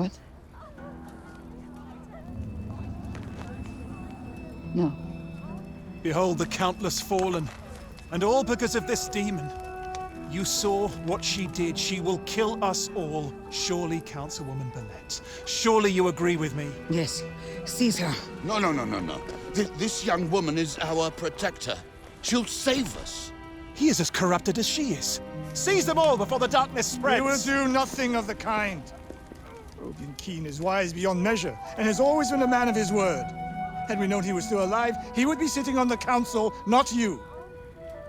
What? No. Behold the countless fallen, and all because of this demon. You saw what she did. She will kill us all. Surely, Councilwoman Belette. Surely you agree with me. Yes. Seize her. No. This young woman is our protector. She'll save us. He is as corrupted as she is. Seize them all before the darkness spreads. We will do nothing of the kind. Rodion Keene is wise beyond measure, and has always been a man of his word. Had we known he was still alive, he would be sitting on the council, not you.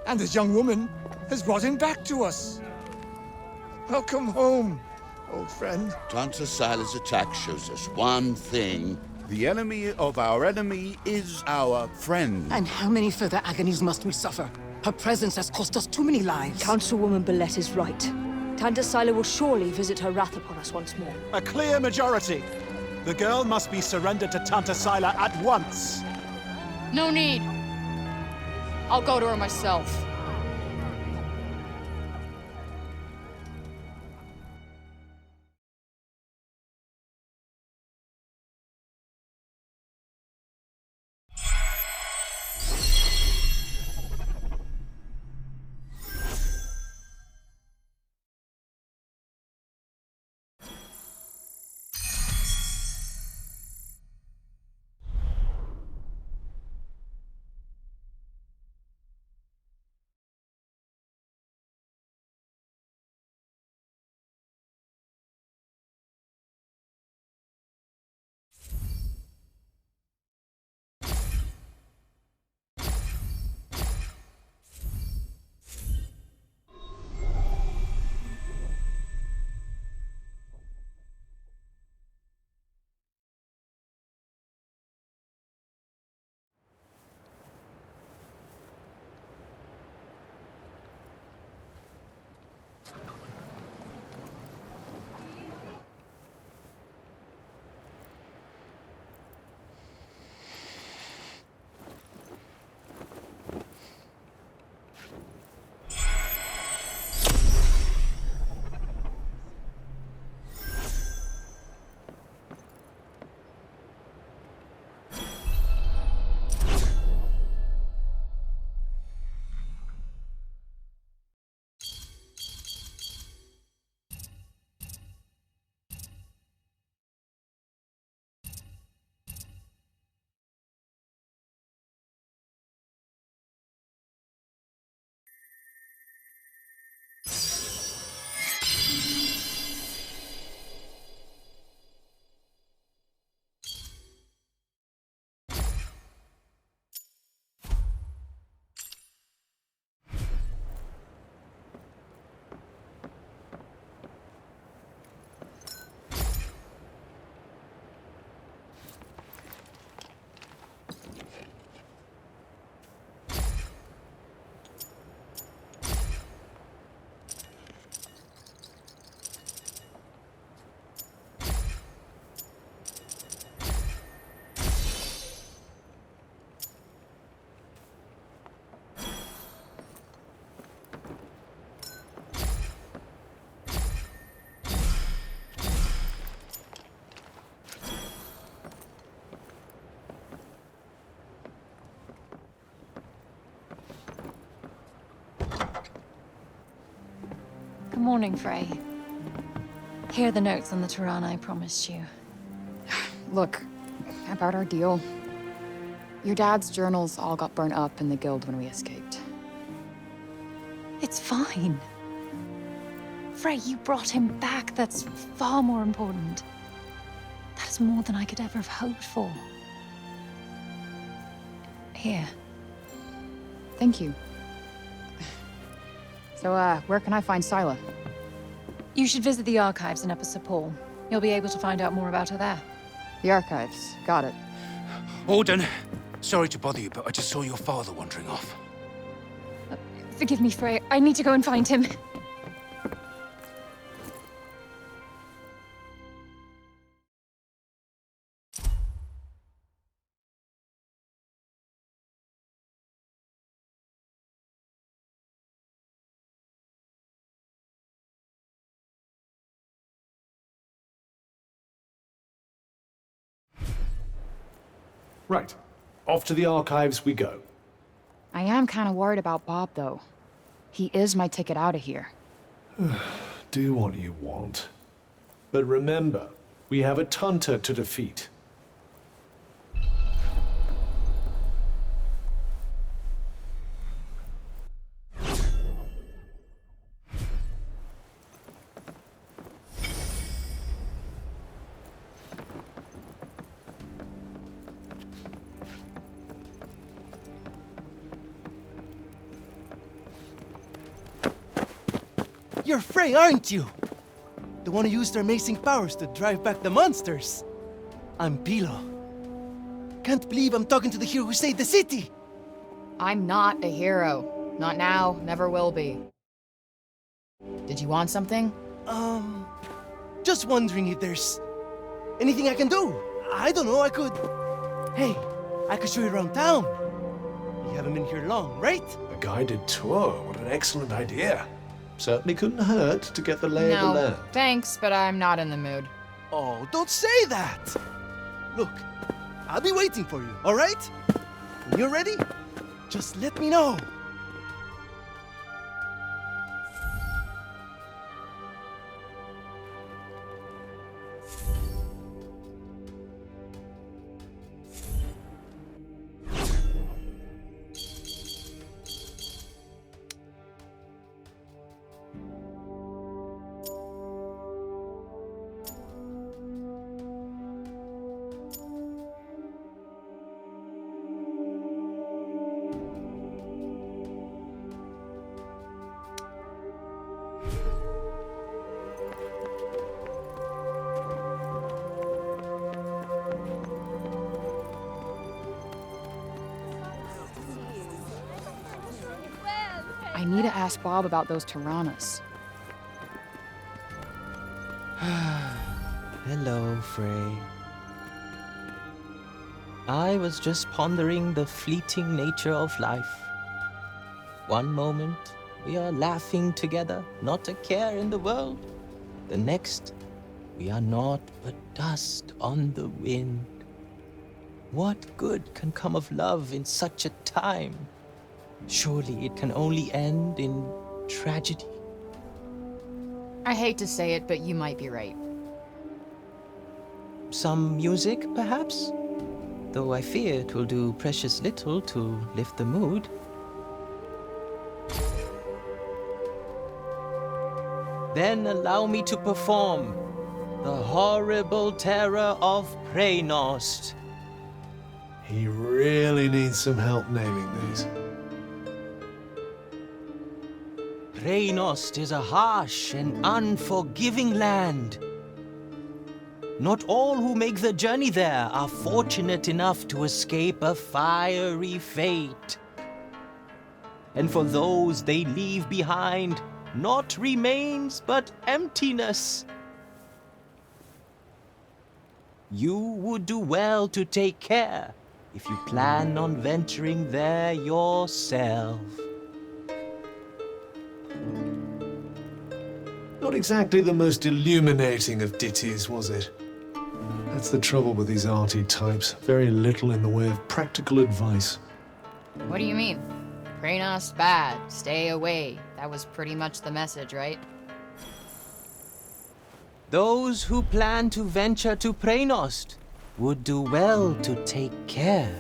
And this young woman has brought him back to us. Welcome home, old friend. Tanta Sila's attack shows us one thing. The enemy of our enemy is our friend. And how many further agonies must we suffer? Her presence has cost us too many lives. Councilwoman Belette is right. Tanta Sila will surely visit her wrath upon us once more. A clear majority. The girl must be surrendered to Tanta Sila at once. No need. I'll go to her myself. Good morning, Frey. Here are the notes on the Tirana I promised you. Look, about our deal. Your dad's journals all got burnt up in the guild when we escaped. It's fine. Frey, you brought him back. That's far more important. That is more than I could ever have hoped for. Here. Thank you. So, where can I find Sila? You should visit the archives in Upper Sepul. You'll be able to find out more about her there. The archives. Got it. Alden, sorry to bother you, but I just saw your father wandering off. Forgive me, Frey. I need to go and find him. Right. Off to the archives we go. I am kind of worried about Bob, though. He is my ticket out of here. Do what you want. But remember, we have a Tunter to defeat. You're Frey, aren't you? The one who used her amazing powers to drive back the monsters. I'm Pilo. Can't believe I'm talking to the hero who saved the city. I'm not a hero. Not now, never will be. Did you want something? Just wondering if there's anything I can do. I don't know, I could... Hey, I could show you around town. You haven't been here long, right? A guided tour, what an excellent idea. Certainly couldn't hurt to get the lay of the land. No, thanks, but I'm not in the mood. Oh, don't say that! Look, I'll be waiting for you, all right? When you're ready, just let me know. I need to ask Bob about those Tyrannas. Hello, Frey. I was just pondering the fleeting nature of life. One moment, we are laughing together, not a care in the world. The next, we are naught but dust on the wind. What good can come of love in such a time? Surely it can only end in tragedy. I hate to say it, but you might be right. Some music, perhaps? Though I fear it will do precious little to lift the mood. Then allow me to perform the horrible terror of Preynost. He really needs some help naming these. Preynost is a harsh and unforgiving land. Not all who make the journey there are fortunate enough to escape a fiery fate. And for those they leave behind, naught remains but emptiness. You would do well to take care if you plan on venturing there yourself. Not exactly the most illuminating of ditties, was it? That's the trouble with these arty types. Very little in the way of practical advice. What do you mean? Preynost bad, stay away. That was pretty much the message, right? Those who plan to venture to Preynost would do well to take care.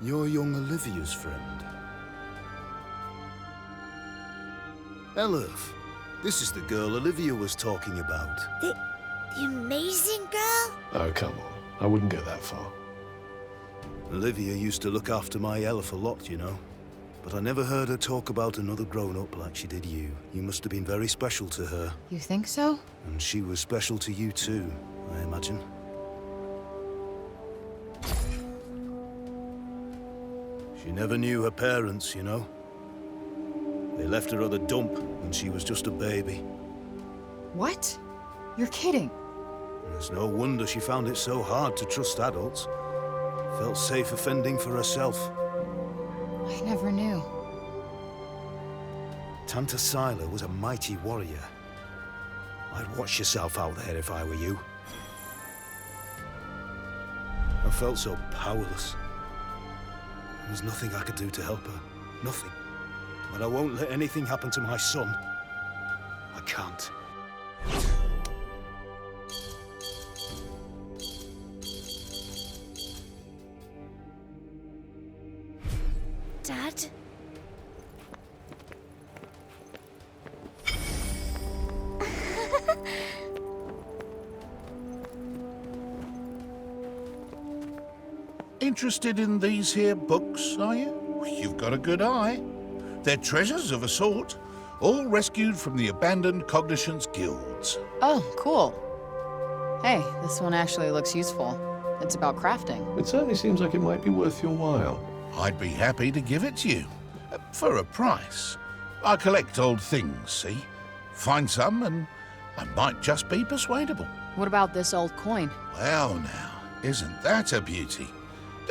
You're young Olivia's friend. Elif, this is the girl Olivia was talking about. The amazing girl? Oh, come on. I wouldn't go that far. Olivia used to look after my Elif a lot, you know. But I never heard her talk about another grown-up like she did you. You must have been very special to her. You think so? And she was special to you too, I imagine. She never knew her parents, you know. They left her at the dump when she was just a baby. What? You're kidding. It's no wonder she found it so hard to trust adults. Felt safe offending for herself. I never knew. Tanta Sila was a mighty warrior. I'd watch yourself out there if I were you. I felt so powerless. There was nothing I could do to help her. Nothing. But I won't let anything happen to my son. I can't. Dad? Interested in these here books, are you? You've got a good eye. They're treasures of a sort, all rescued from the abandoned Cognition's guilds. Oh, cool. Hey, this one actually looks useful. It's about crafting. It certainly seems like it might be worth your while. I'd be happy to give it to you. For a price. I collect old things, see? Find some and I might just be persuadable. What about this old coin? Well now, isn't that a beauty?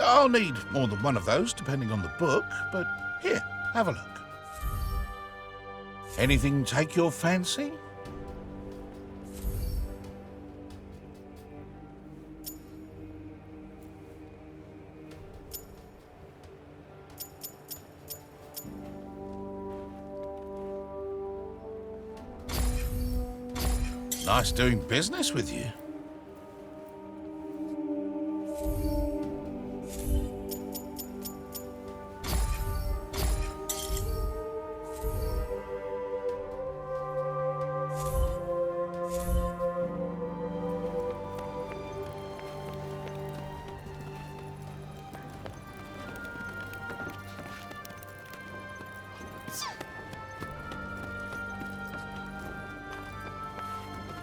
I'll need more than one of those, depending on the book, but here, have a look. Anything take your fancy? Nice doing business with you.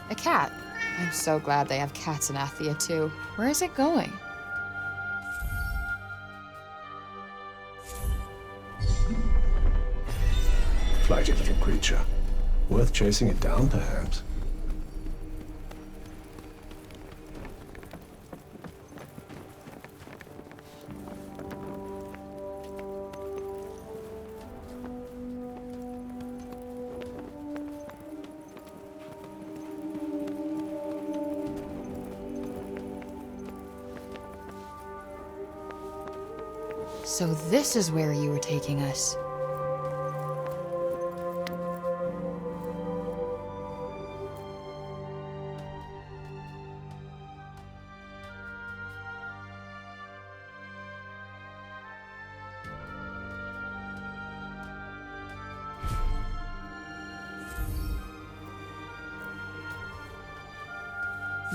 A cat. I'm so glad they have cats in Athia, too. Where is it going? Flighty little creature. Worth chasing it down, perhaps. So this is where you were taking us.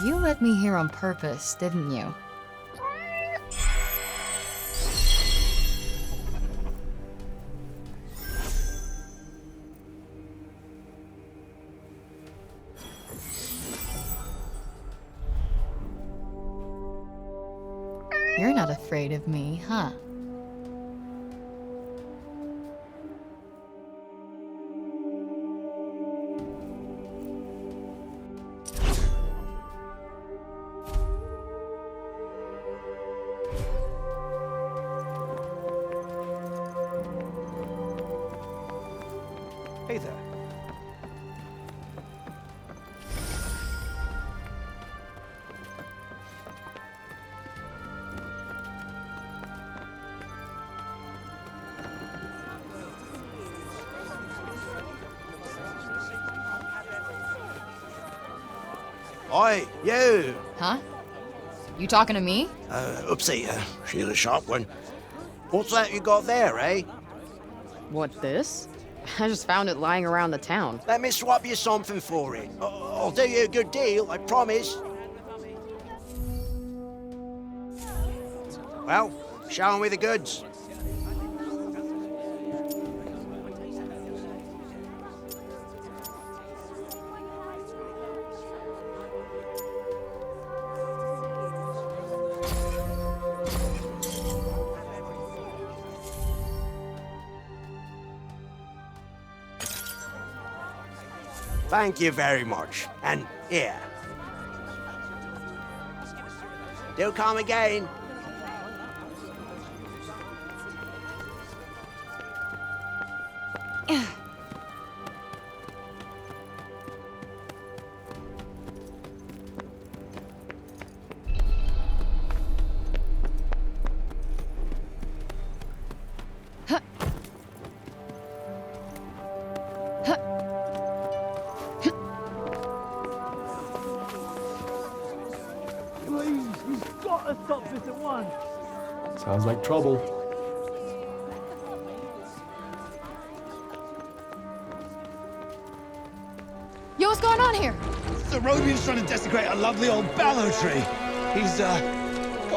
You led me here on purpose, didn't you? You're not afraid of me, huh? Hey there. Oi, you! Huh? You talking to me? Oopsie, Sheila Sharpwin. What's that you got there, eh? What, this? I just found it lying around the town. Let me swap you something for it. I'll do you a good deal, I promise. Well, show me the goods. Thank you very much. And here. Do come again. Let's stop this at once. Sounds like trouble. Yo, what's going on here? The Robian's trying to desecrate a lovely old ballow tree. He's, got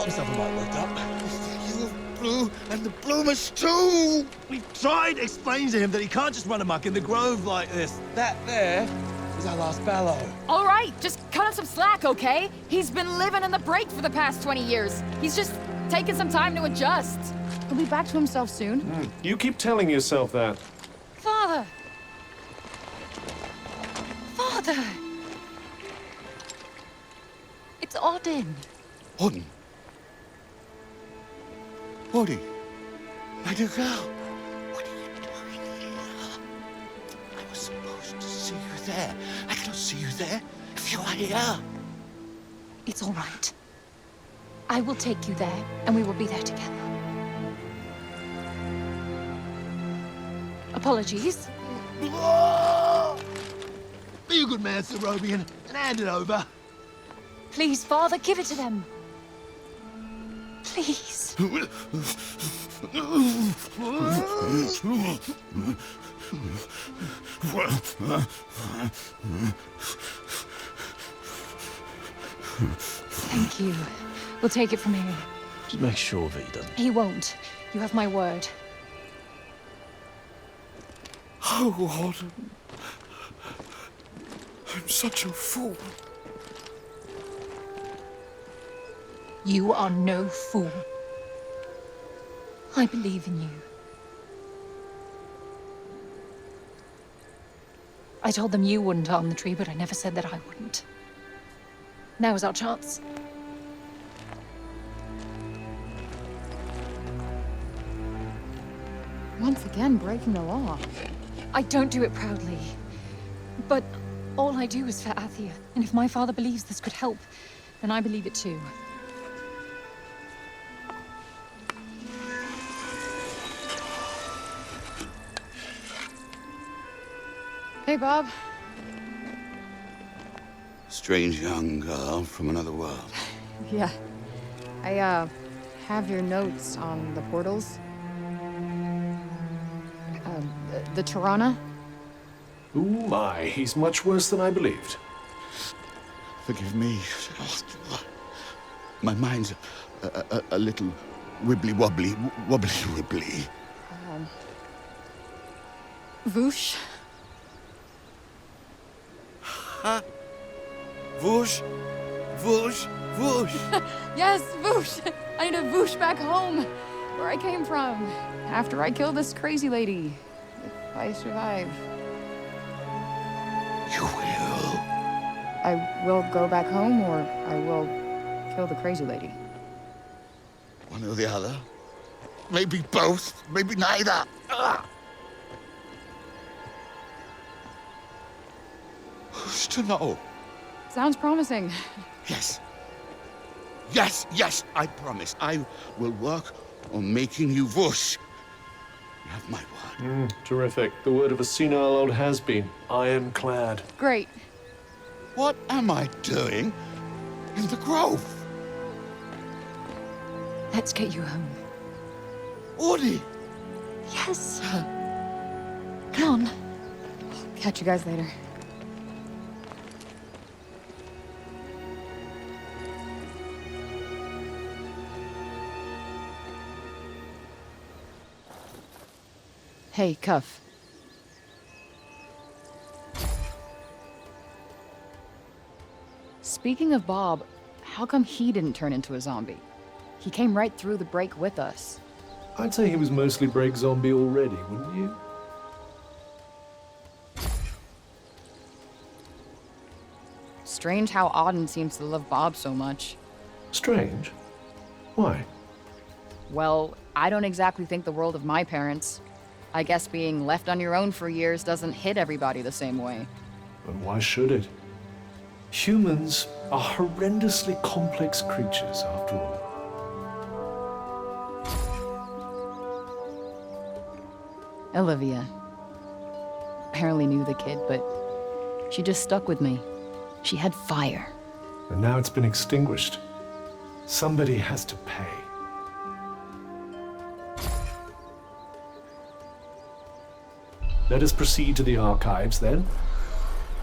himself a mite worked up. The blue and the bloomers too! We've tried explaining to him that he can't just run amok in the grove like this. That there is our last ballow. All right, just cut him some slack, okay? He's been living in the break for the past 20 years. He's just taking some time to adjust. He'll be back to himself soon. You keep telling yourself that. Father! Father! It's Odin. Odin. Odin. My dear girl. What are you doing here? I was supposed to see you there. I cannot see you there if you are here. It's all right. I will take you there, and we will be there together. Apologies. Be a good man, Sir Robian, and hand it over. Please, Father, give it to them. Please. Thank you. We'll take it from here. Just make sure that he doesn't. He won't. You have my word. Oh, Odin. I'm such a fool. You are no fool. I believe in you. I told them you wouldn't harm the tree, but I never said that I wouldn't. Now is our chance. Once again, breaking the law. I don't do it proudly. But all I do is for Athia. And if my father believes this could help, then I believe it too. Hey, Bob. Strange young girl from another world. Yeah. I, have your notes on the portals. The Tirana? Ooh my, he's much worse than I believed. Forgive me. My mind's a little wibbly-wobbly, wobbly-wibbly. Voosh? Huh? Voosh? Voosh? Voosh? Yes, Voosh! I need a Voosh back home, where I came from, after I killed this crazy lady. If I survive. You will? I will go back home, or I will kill the crazy lady. One or the other. Maybe both, maybe neither. Ugh. Who's to know? Sounds promising. Yes. Yes, yes, I promise. I will work on making you Voosh. You have my word. Terrific. The word of a senile old has-been. Ironclad. Great. What am I doing in the grove? Let's get you home. Audie! Yes. Come on. Catch you guys later. Hey, Cuff. Speaking of Bob, how come he didn't turn into a zombie? He came right through the break with us. I'd say he was mostly break zombie already, wouldn't you? Strange how Auden seems to love Bob so much. Strange? Why? Well, I don't exactly think the world of my parents. I guess being left on your own for years doesn't hit everybody the same way. But why should it? Humans are horrendously complex creatures, after all. Olivia. Barely knew the kid, but she just stuck with me. She had fire. And now it's been extinguished. Somebody has to pay. Let us proceed to the archives, then.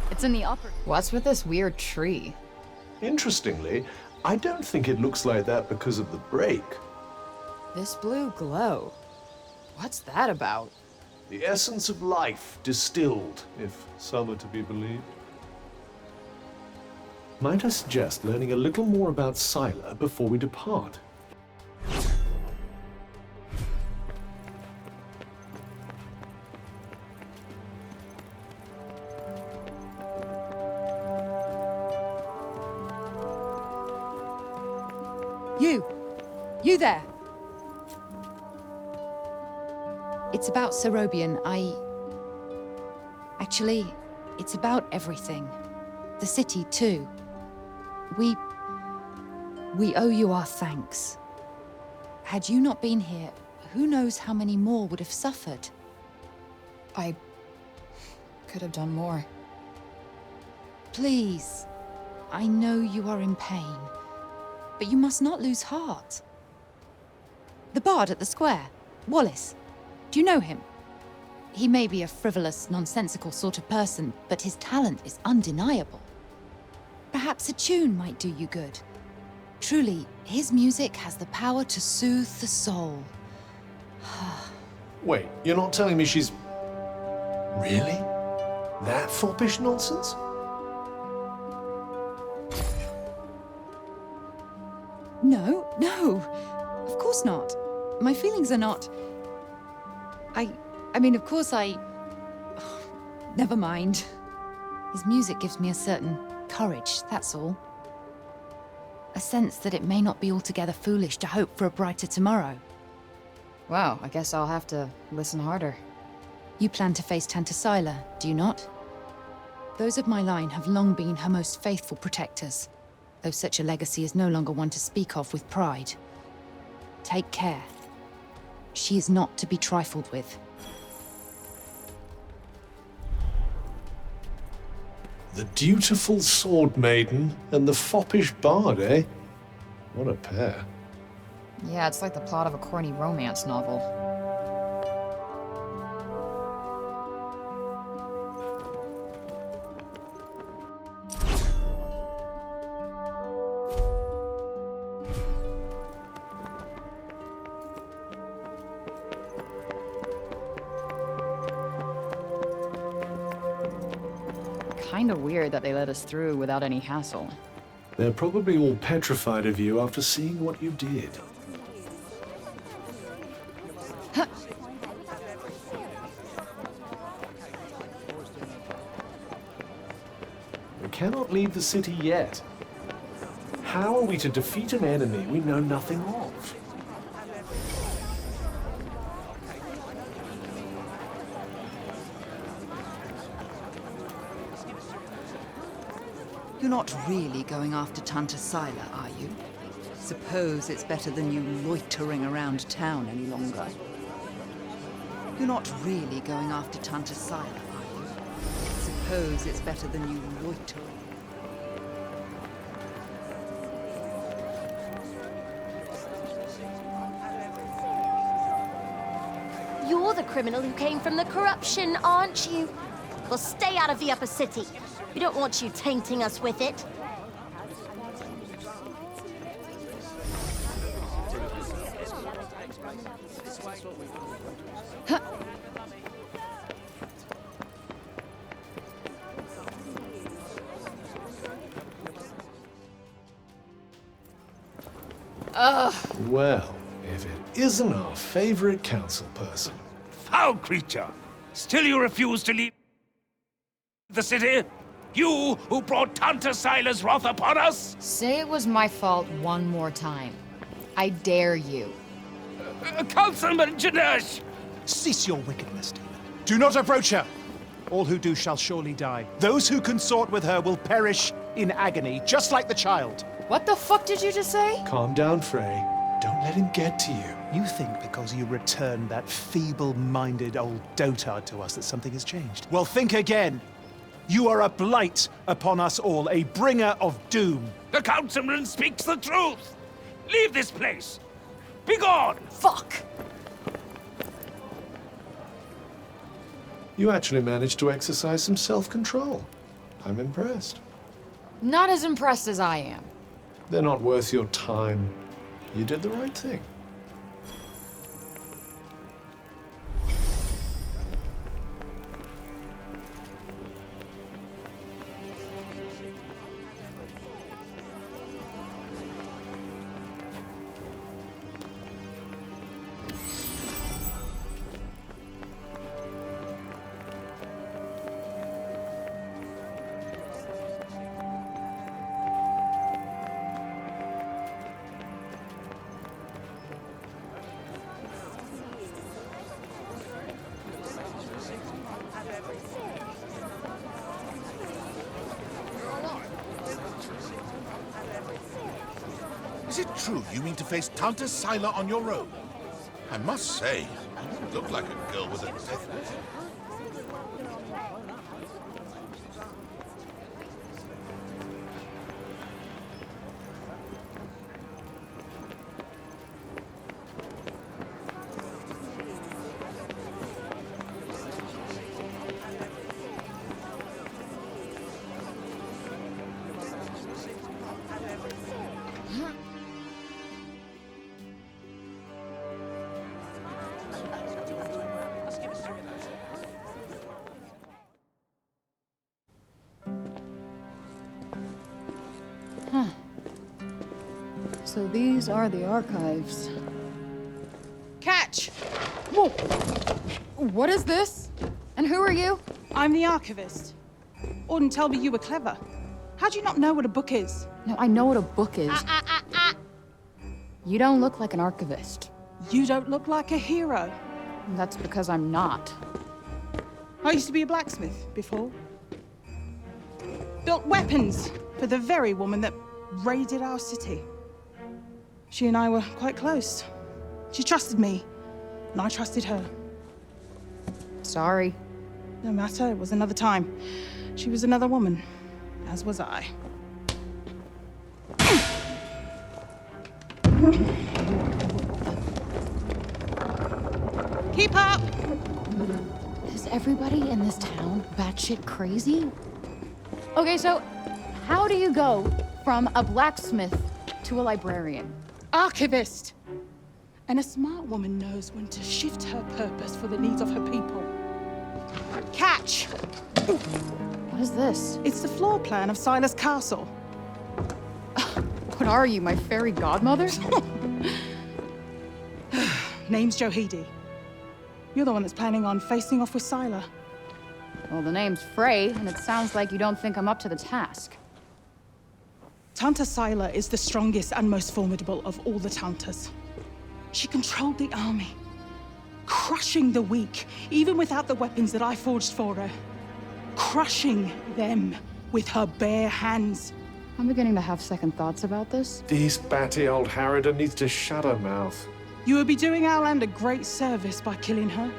It's in the upper... What's with this weird tree? Interestingly, I don't think it looks like that because of the break. This blue glow. What's that about? The essence of life distilled, if some are to be believed. Might I suggest learning a little more about Sila before we depart? You there! It's about Serobian. Actually, it's about everything. The city, too. We owe you our thanks. Had you not been here, who knows how many more would have suffered? I could have done more. Please, I know you are in pain, but you must not lose heart. The bard at the square, Wallace. Do you know him? He may be a frivolous, nonsensical sort of person, but his talent is undeniable. Perhaps a tune might do you good. Truly, his music has the power to soothe the soul. Wait, you're not telling me she's... Really? That foppish nonsense? No, of course not. My feelings are not... I mean, of course Never mind. His music gives me a certain courage, that's all. A sense that it may not be altogether foolish to hope for a brighter tomorrow. Wow, I guess I'll have to listen harder. You plan to face Tanta Sila, do you not? Those of my line have long been her most faithful protectors, though such a legacy is no longer one to speak of with pride. Take care. She is not to be trifled with. The dutiful sword maiden and the foppish bard, eh? What a pair. Yeah, it's like the plot of a corny romance novel. Kinda weird that they let us through without any hassle. They're probably all petrified of you after seeing what you did. We cannot leave the city yet. How are we to defeat an enemy we know nothing of? You're not really going after Tanta Sila, are you? Suppose it's better than you loitering around town any longer. You're not really going after Tanta Sila, are you? Suppose it's better than you loitering. You're the criminal who came from the corruption, aren't you? Well, stay out of the upper city. We don't want you tainting us with it. Well, if it isn't our favorite council person. Foul creature! Still you refuse to leave the city? You who brought Tanta Sila's wrath upon us? Say it was my fault one more time. I dare you. Councilman Janesh! Cease your wickedness, demon. Do not approach her! All who do shall surely die. Those who consort with her will perish in agony, just like the child. What the fuck did you just say? Calm down, Frey. Don't let him get to you. You think because you returned that feeble-minded old dotard to us that something has changed? Well, think again. You are a blight upon us all, a bringer of doom. The councilman speaks the truth! Leave this place! Begone! Fuck! You actually managed to exercise some self-control. I'm impressed. Not as impressed as I am. They're not worth your time. You did the right thing. Is it true you mean to face Tanta Sila on your own? I must say, you look like a girl with a death wish. Huh. So these are the archives. Catch! Whoa! What is this? And who are you? I'm the archivist. Auden told me you were clever. How do you not know what a book is? No, I know what a book is. You don't look like an archivist. You don't look like a hero. That's because I'm not. I used to be a blacksmith before. Built weapons for the very woman that raided our city. She and I were quite close. She trusted me, and I trusted her. Sorry. No matter, it was another time. She was another woman, as was I. Keep up! Is everybody in this town batshit crazy? Okay, so how do you go from a blacksmith to a librarian? Archivist! And a smart woman knows when to shift her purpose for the needs of her people. Catch! What is this? It's the floor plan of Silas Castle. What are you, my fairy godmother? Name's Johidi. You're the one that's planning on facing off with Sila. Well, the name's Frey, and it sounds like you don't think I'm up to the task. Tanta Sila is the strongest and most formidable of all the Tantas. She controlled the army, crushing the weak, even without the weapons that I forged for her. Crushing them with her bare hands. I'm beginning to have second thoughts about this. This batty old harridan needs to shut her mouth. You would be doing our land a great service by killing her.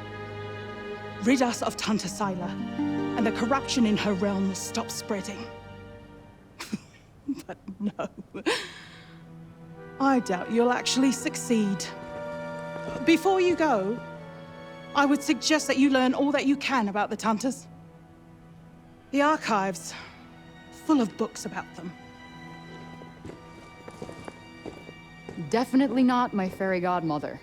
Rid us of Tanta Sila, and the corruption in her realm will stop spreading. But no. I doubt you'll actually succeed. Before you go, I would suggest that you learn all that you can about the Tantas. The archives, full of books about them. Definitely not my fairy godmother.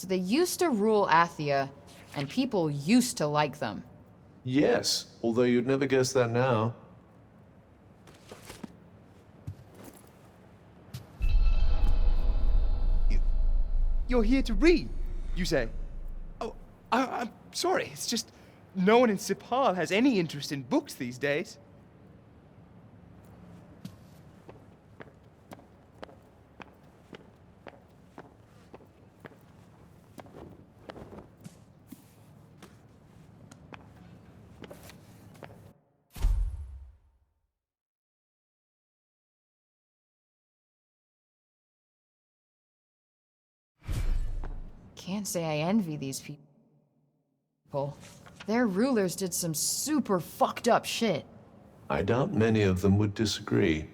So they used to rule Athia, and people used to like them. Yes, although you'd never guess that now. You're here to read, you say? Oh, I'm sorry. It's just no one in Cipal has any interest in books these days. Can't say I envy these people. Their rulers did some super fucked up shit. I doubt many of them would disagree.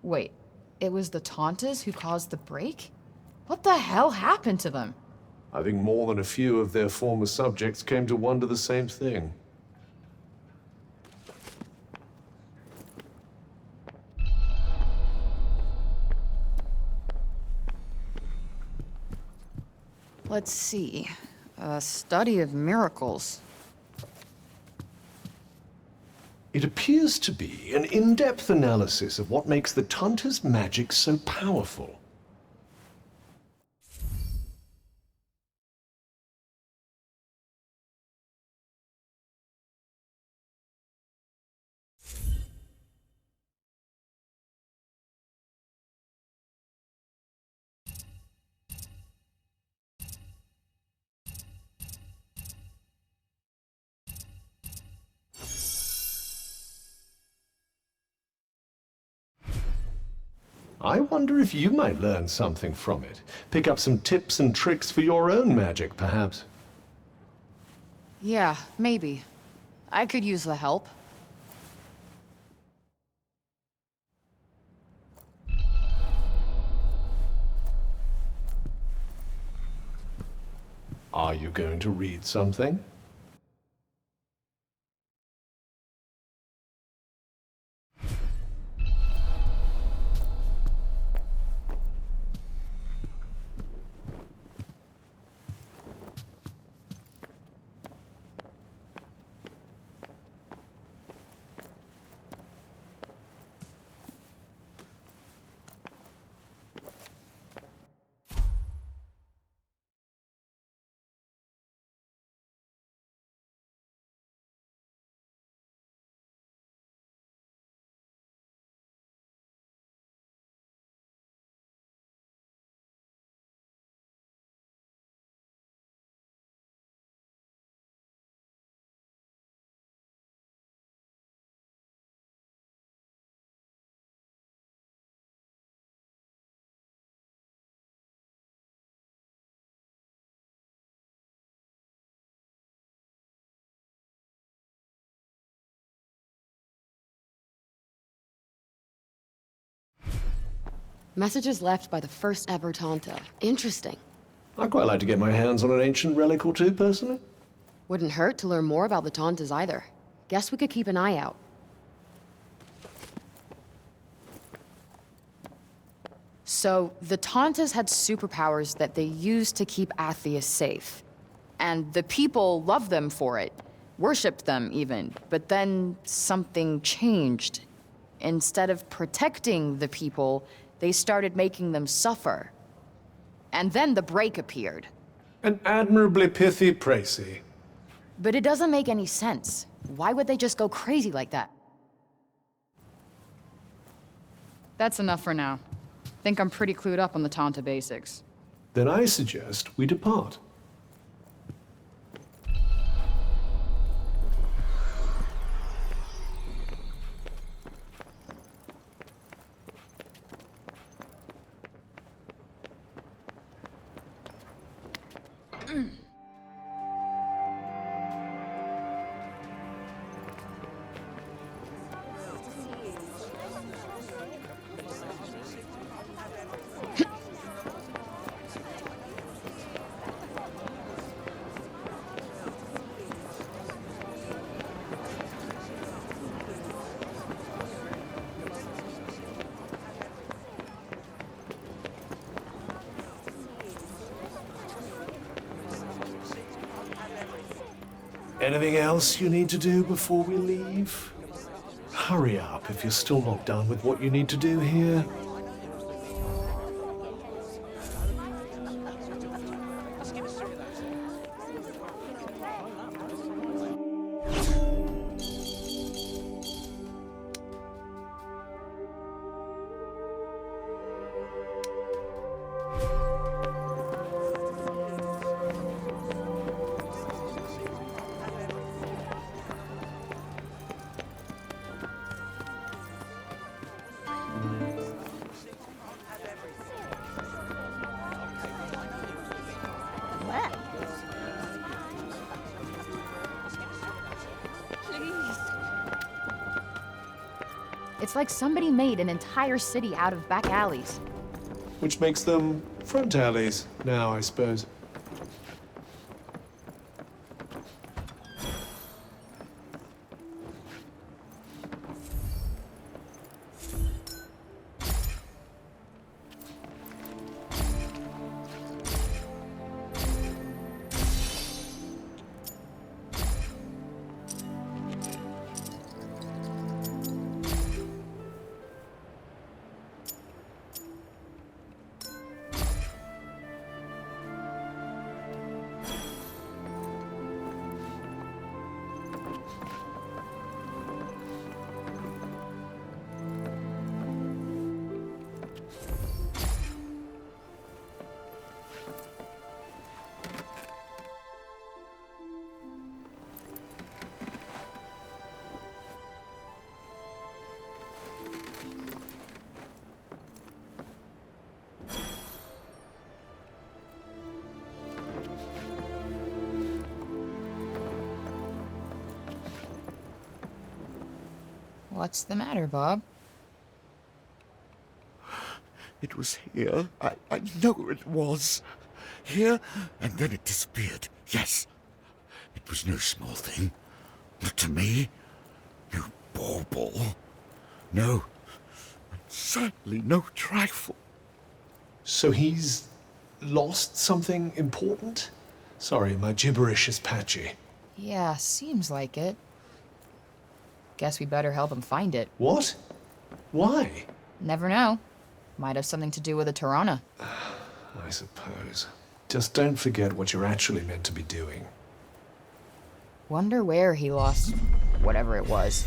Wait, it was the Tauntas who caused the break? What the hell happened to them? I think more than a few of their former subjects came to wonder the same thing. Let's see. A study of miracles. It appears to be an in-depth analysis of what makes the Tanta's magic so powerful. I wonder if you might learn something from it. Pick up some tips and tricks for your own magic, perhaps. Yeah, maybe. I could use the help. Are you going to read something? Messages left by the first ever Tanta. Interesting. I'd quite like to get my hands on an ancient relic or two, personally. Wouldn't hurt to learn more about the Tantas either. Guess we could keep an eye out. So, the Tantas had superpowers that they used to keep Athia safe. And the people loved them for it. Worshipped them, even. But then something changed. Instead of protecting the people, they started making them suffer. And then the break appeared. An admirably pithy précis. But it doesn't make any sense. Why would they just go crazy like that? That's enough for now. Think I'm pretty clued up on the Tanta basics. Then I suggest we depart. Anything else you need to do before we leave? Hurry up if you're still not done with what you need to do here. It's like somebody made an entire city out of back alleys. Which makes them front alleys now, I suppose. What's the matter, Bob? It was here. I know it was. Here, and then it disappeared. Yes. It was no small thing. Not to me. No bauble. No. And certainly no trifle. So he's lost something important? Sorry, my gibberish is patchy. Yeah, seems like it. Guess we better help him find it. What? Why? Never know. Might have something to do with a Tirana. I suppose. Just don't forget what you're actually meant to be doing. Wonder where he lost whatever it was.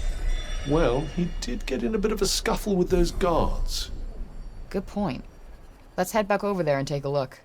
Well, he did get in a bit of a scuffle with those guards. Good point. Let's head back over there and take a look.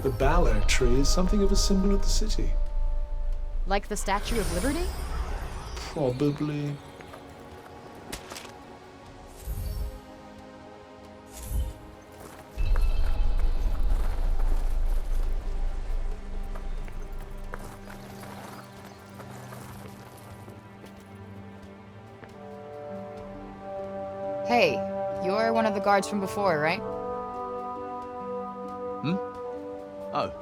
The Baller tree is something of a symbol of the city. Like the Statue of Liberty? Probably. Hey, you're one of the guards from before, right? Hmm? Oh.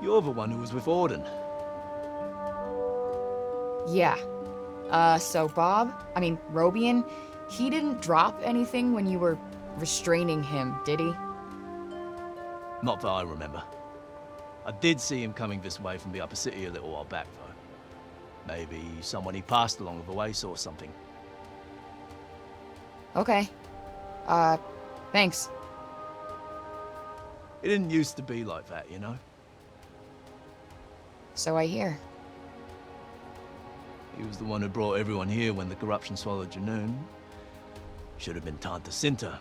You're the one who was with Orden. Yeah. So Robian, he didn't drop anything when you were restraining him, did he? Not that I remember. I did see him coming this way from the upper city a little while back, though. Maybe someone he passed along the way saw something. Okay. Thanks. It didn't used to be like that, you know? So I hear. He was the one who brought everyone here when the corruption swallowed Junoon. Should have been Tanta Cinta.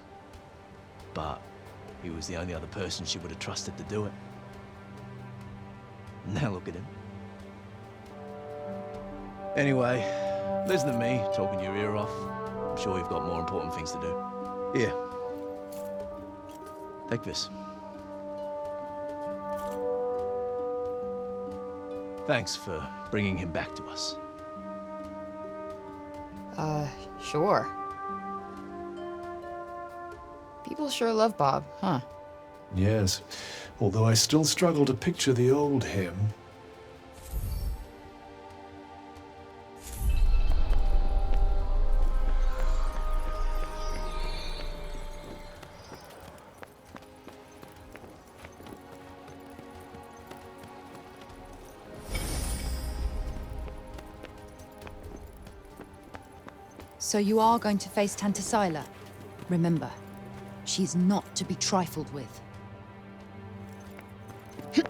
But he was the only other person she would have trusted to do it. Now look at him. Anyway, listen to me talking your ear off. I'm sure you've got more important things to do. Here. Take this. Thanks for bringing him back to us. Sure. People sure love Bob, huh? Yes, although I still struggle to picture the old him. So you are going to face Tanta Sila. Remember, she's not to be trifled with. The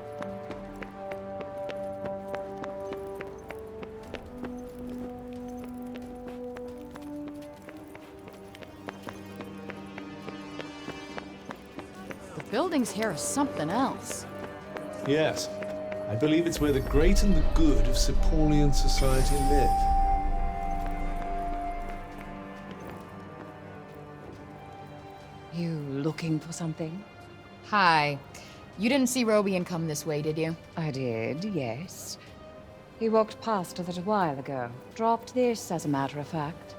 buildings here are something else. Yes, I believe it's where the great and the good of Sepolian society live. You looking for something? Hi. You didn't see Robian come this way, did you? I did, yes. He walked past a little while ago. Dropped this, as a matter of fact.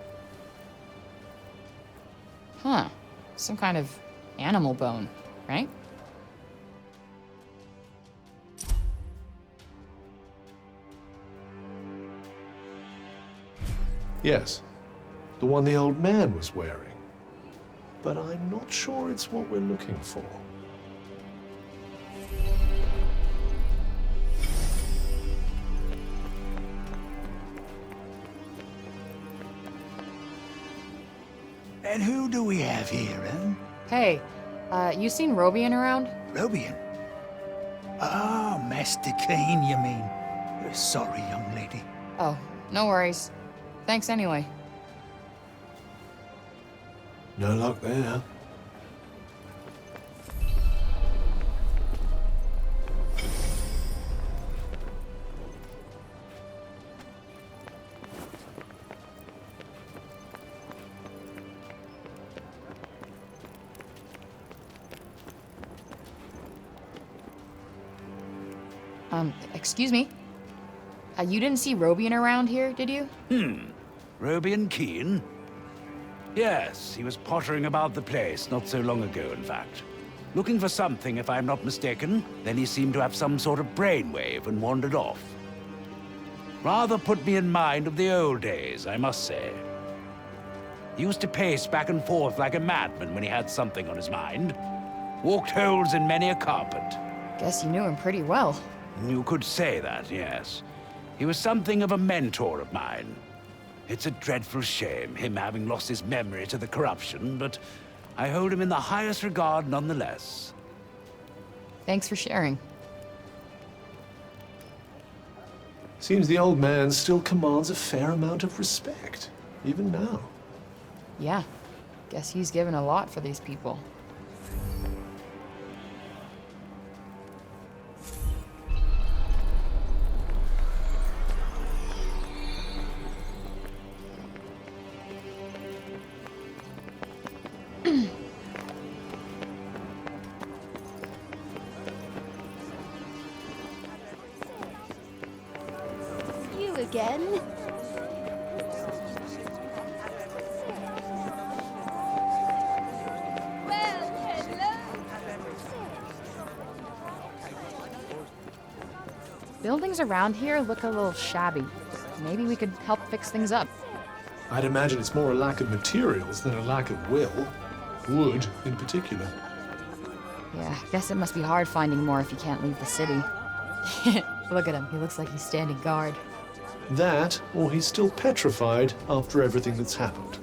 Huh. Some kind of animal bone, right? Yes, the one the old man was wearing. But I'm not sure it's what we're looking for. And who do we have here, eh? Hey, you seen Robian around? Robian? Ah, Master Kane, you mean. Sorry, young lady. Oh, no worries. Thanks anyway. No luck there. Excuse me? You didn't see Robian around here, did you? Robian Keane? Yes, he was pottering about the place not so long ago, in fact. Looking for something, if I'm not mistaken. Then he seemed to have some sort of brainwave and wandered off. Rather put me in mind of the old days, I must say. He used to pace back and forth like a madman when he had something on his mind. Walked holes in many a carpet. Guess you knew him pretty well. You could say that, yes. He was something of a mentor of mine. It's a dreadful shame, him having lost his memory to the corruption, but I hold him in the highest regard nonetheless. Thanks for sharing. Seems the old man still commands a fair amount of respect, even now. Yeah, guess he's given a lot for these people. You again? Buildings around here look a little shabby. Maybe we could help fix things up. I'd imagine it's more a lack of materials than a lack of will. Wood, in particular. Yeah, guess it must be hard finding more if you can't leave the city. Look at him. He looks like he's standing guard. That, or he's still petrified after everything that's happened.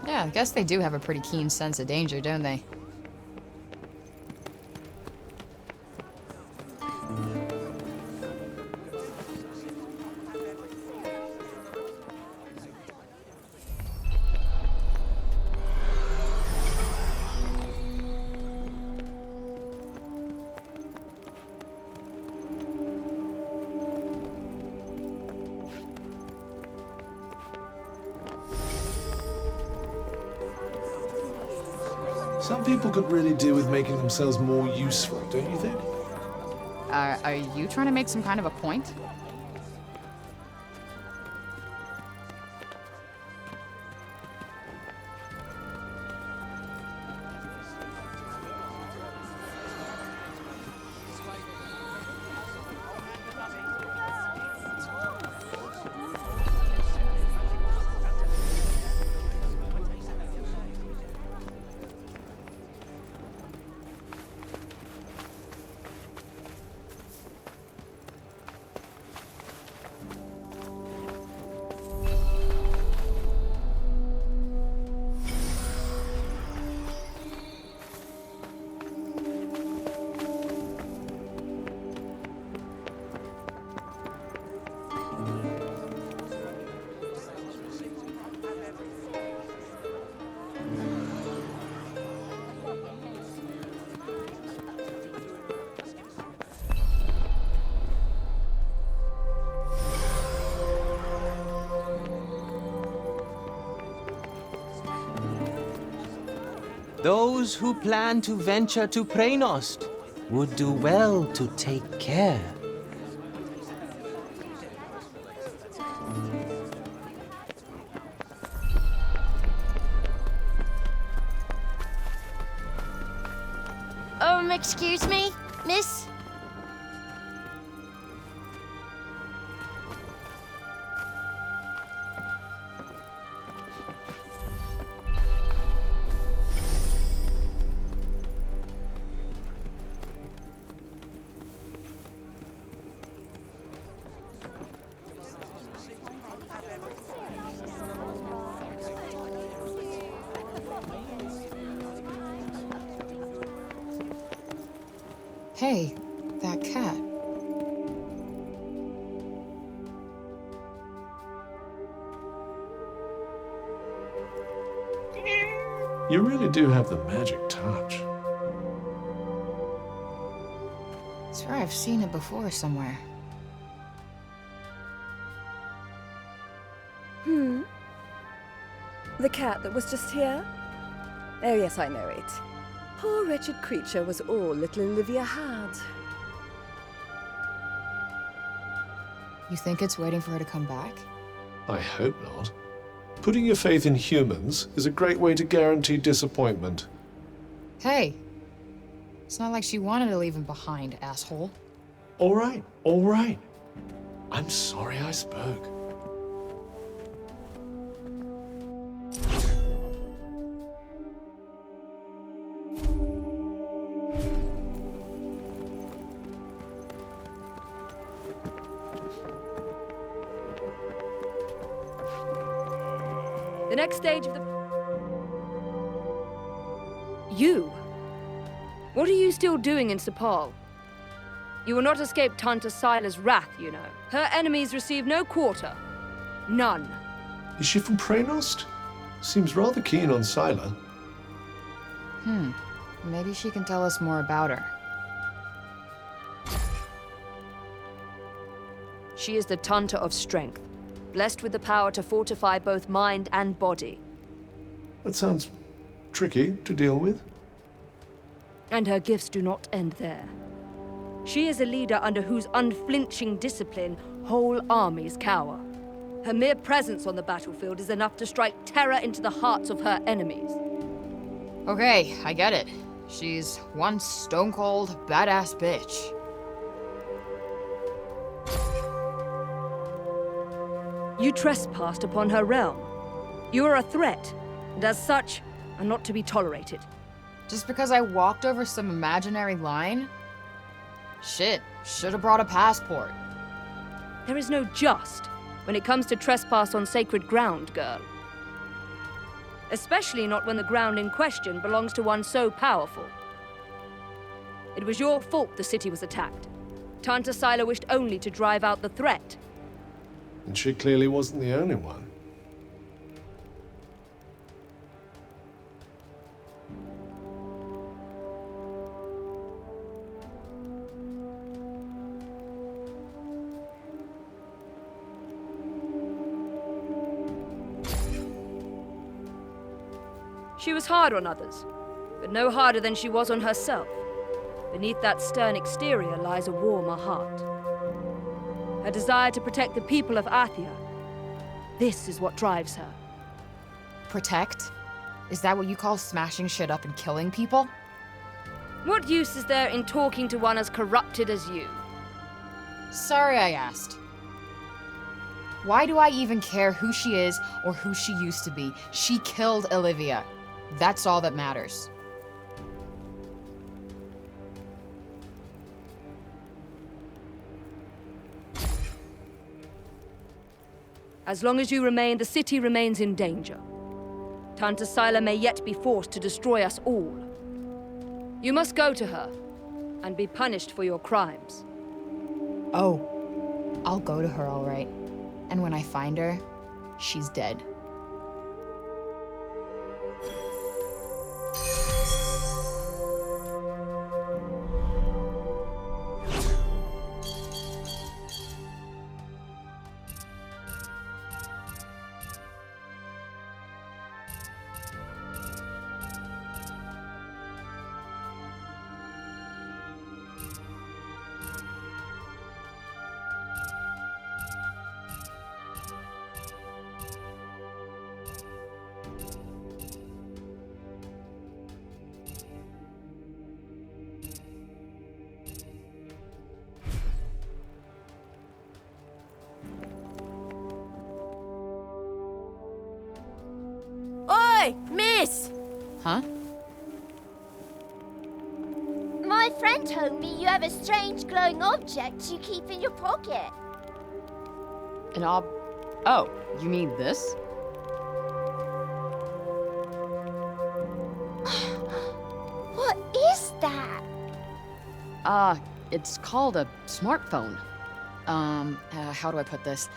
Yeah, I guess they do have a pretty keen sense of danger, don't they? Some people could really do with making themselves more useful, don't you think? Are you trying to make some kind of a point? Those who plan to venture to Praenost would do well to take care. Excuse me, miss? Hey, that cat. You really do have the magic touch. I swear I've seen it before somewhere. The cat that was just here? Oh, yes, I know it. Poor wretched creature was all little Olivia had. You think it's waiting for her to come back? I hope not. Putting your faith in humans is a great way to guarantee disappointment. Hey, it's not like she wanted to leave him behind, asshole. All right, all right. I'm sorry I spoke. The next stage of the... You? What are you still doing in Sepal? You will not escape Tanta Sila's wrath, you know. Her enemies receive no quarter. None. Is she from Praenost? Seems rather keen on Sila. Maybe she can tell us more about her. She is the Tanta of Strength, blessed with the power to fortify both mind and body. That sounds tricky to deal with. And her gifts do not end there. She is a leader under whose unflinching discipline whole armies cower. Her mere presence on the battlefield is enough to strike terror into the hearts of her enemies. Okay, I get it. She's one stone-cold, badass bitch. You trespassed upon her realm. You are a threat, and as such, are not to be tolerated. Just because I walked over some imaginary line? Shit, should have brought a passport. There is no just when it comes to trespass on sacred ground, girl. Especially not when the ground in question belongs to one so powerful. It was your fault the city was attacked. Tanta Sila wished only to drive out the threat. And she clearly wasn't the only one. She was hard on others, but no harder than she was on herself. Beneath that stern exterior lies a warmer heart. Her desire to protect the people of Athia. This is what drives her. Protect? Is that what you call smashing shit up and killing people? What use is there in talking to one as corrupted as you? Sorry I asked. Why do I even care who she is or who she used to be? She killed Olivia. That's all that matters. As long as you remain, the city remains in danger. Tanta Sila may yet be forced to destroy us all. You must go to her and be punished for your crimes. Oh, I'll go to her, all right. And when I find her, she's dead. Oi, miss! Huh? My friend told me you have a strange glowing object you keep in your pocket. An Oh, you mean this? What is that? It's called a smartphone. How do I put this?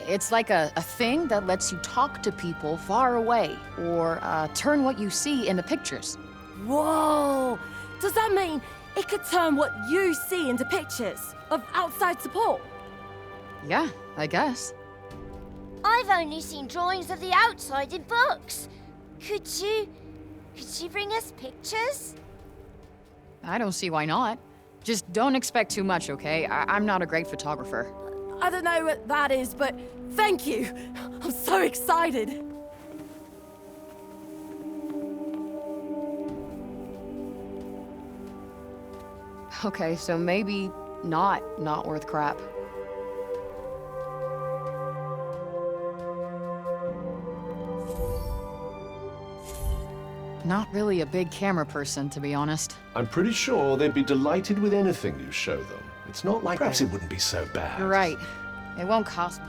It's like a thing that lets you talk to people far away, or turn what you see into pictures. Whoa! Does that mean it could turn what you see into pictures of outside support? Yeah, I guess. I've only seen drawings of the outside in books. Could you bring us pictures? I don't see why not. Just don't expect too much, okay? I'm not a great photographer. I don't know what that is, but thank you. I'm so excited. Okay, so maybe not worth crap. Not really a big camera person, to be honest. I'm pretty sure they'd be delighted with anything you show them. It's not like perhaps it wouldn't be so bad. You're right. It won't cost me.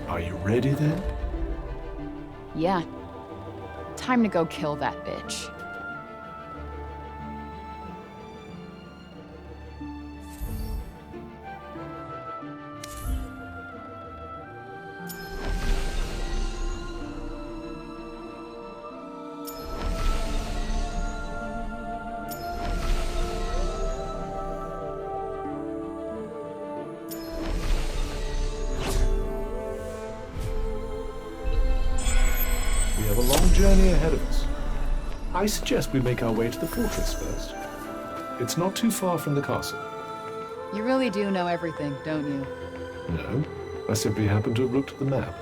Are you ready then? Yeah. Time to go kill that bitch. We have a long journey ahead of us. I suggest we make our way to the fortress first. It's not too far from the castle. You really do know everything, don't you? No, I simply happen to have looked at the map.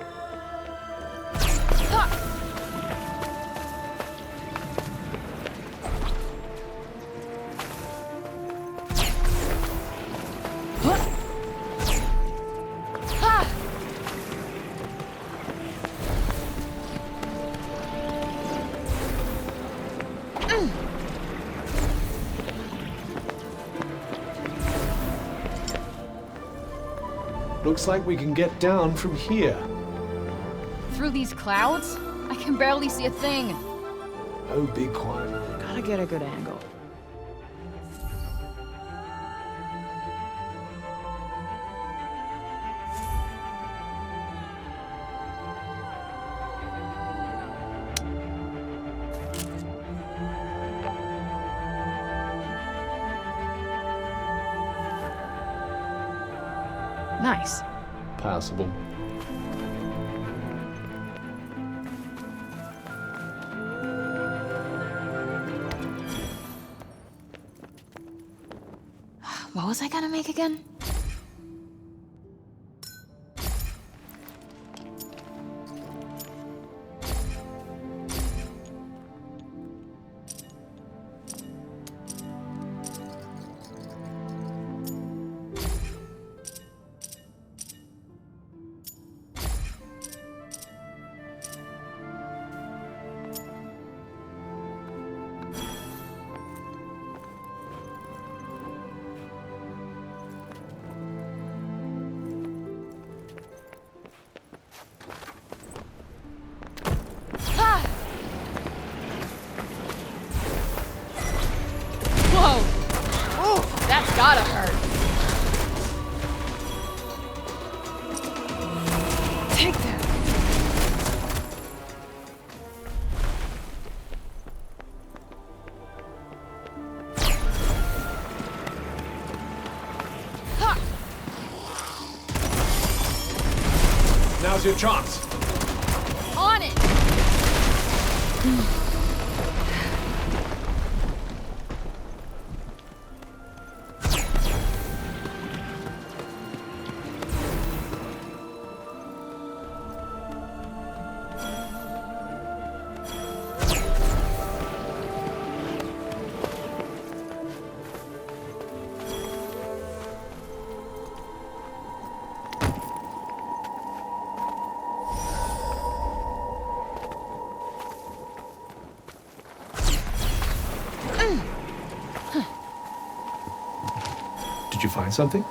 Looks like we can get down from here. Through these clouds? I can can barely see a thing. Oh, be quiet. Gotta get a good angle. Nice. Passable. What was I gonna make again? Whoa! Ooh, that's gotta hurt. Take that. Now's your chance. On it! Did you find something?